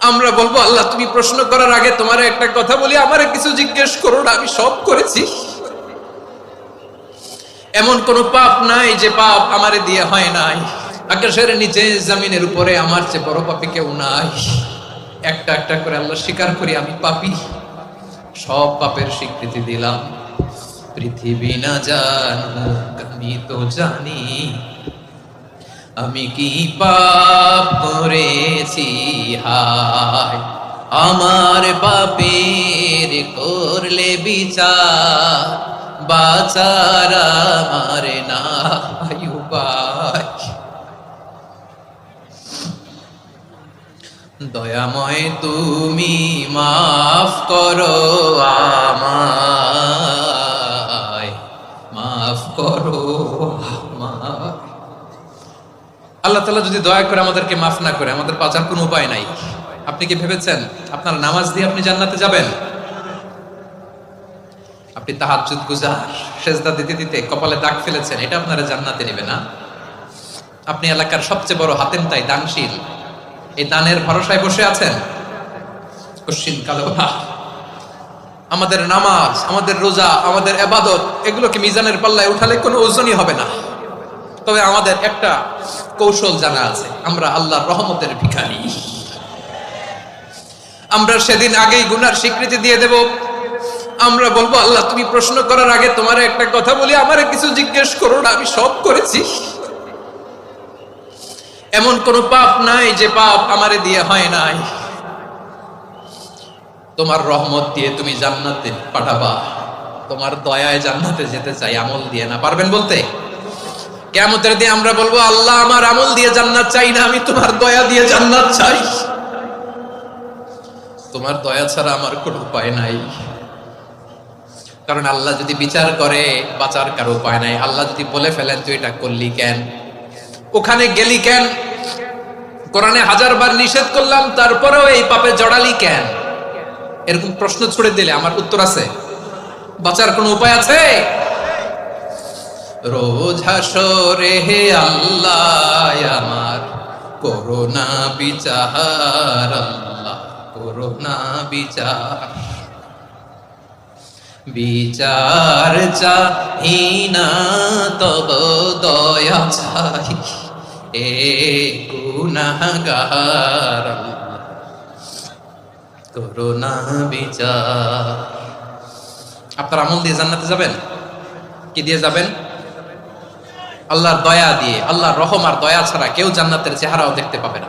আমরা বলবো আল্লাহ তুমি প্রশ্ন করার আগে তোমার একটা কথা বলি, আমারে কিছু জিজ্ঞেস করো না, আমি সব করেছি। এমন কোন পাপ নাই যে পাপ আমারে দিয়ে হয় নাই। আকাশের নিচে জমিনের উপরে আমার চেয়ে বড় পাপী কেউ নাই। একটা একটা করে আল্লাহ স্বীকার করি আমি পাপী, সব পাপের স্বীকৃতি দিলাম। পৃথিবী না জানুক আমি তো জানি আমি কি পাপ করেছি। হায় আমার পাপের করলে বিচার, বাঁচার আমার নাই উপায়। দয়াময় তুমি মাফ করো আমায়, মাফ করো আমায়। আল্লাহ তাআলা যদি দয়া করে আমাদেরকে মাফ না করে, আমাদের বাঁচার কোনো উপায় নাই। আপনি কি ভেবেছেন আপনার নামাজ দিয়ে আপনি জান্নাতে যাবেন? আপনি তাহাজ্জুদ গুজার, সেজদা দিতে দিতে কপালে দাগ ফেলেছেন, এটা আপনারা জান্নাতে নেবে না। আপনি এলাকার সবচেয়ে বড় হাতেম তাই দানশীল, এই দানের ভরসায় বসে আছেন। কশিন কালো আমাদের নামাজ, আমাদের রোজা, আমাদের ইবাদত, এগুলোকে মিজানের পাল্লায় উঠালে কোনো ওজনই হবে না। তবে আমাদের একটা কৌশল জানা আছে, আমরা আল্লাহর রহমতের ভিখারি। আমরা সেদিন আগেই গুনার স্বীকৃতি দিয়ে দেব। আমরা বলবো আল্লাহ তুমি প্রশ্ন করার আগে তোমার একটা কথা বলি, আমারে কিছু জিজ্ঞেস করো না, আমি সব করেছি। এমন কোন পাপ নাই যে পাপ আমারে দিয়ে হয় নাই। তোমার রহমত দিয়ে তুমি জান্নাতে পাঠাবা, তোমার দয়ায় জান্নাতে যেতে চাই, আমল দিয়ে না। পারবেন বলতে? কিয়ামতের দিন আমরা বলবো আল্লাহ আমার আমল দিয়ে জান্নাত চাই না, আমি তোমার দয়া দিয়ে জান্নাত চাই। তোমার দয়া ছাড়া আমার কোনো উপায় নাই। কারণ আল্লাহ যদি বিচার করে বাঁচার কারো উপায় নাই। আল্লাহ যদি বলে ফেলেন তুই এটা করলি কেন, ওখানে গেলি কেন, কোরআনে 1000 বার নিষেধ করলাম তারপরেও এই পাপে জড়ালি কেন, এরকম প্রশ্ন ছুড়ে দিলে আমার উত্তর আছে? বাঁচার কোনো উপায় আছে? রোজ হাসরে হে আল্লাহ আমার করোনা বিচার, আল্লাহ করোনা বিচার। বিচার চাহি না তব দয়া চাই, এ গুনাহগার করোনা বিচার। আপনার আমল দিয়ে জান্নাতে যাবেন? কি দিয়ে যাবেন? আল্লাহর দয়া দিয়ে। আল্লাহর রহম আর দয়া ছাড়া কেউ জান্নাতের চেহারাও দেখতে পাবে না।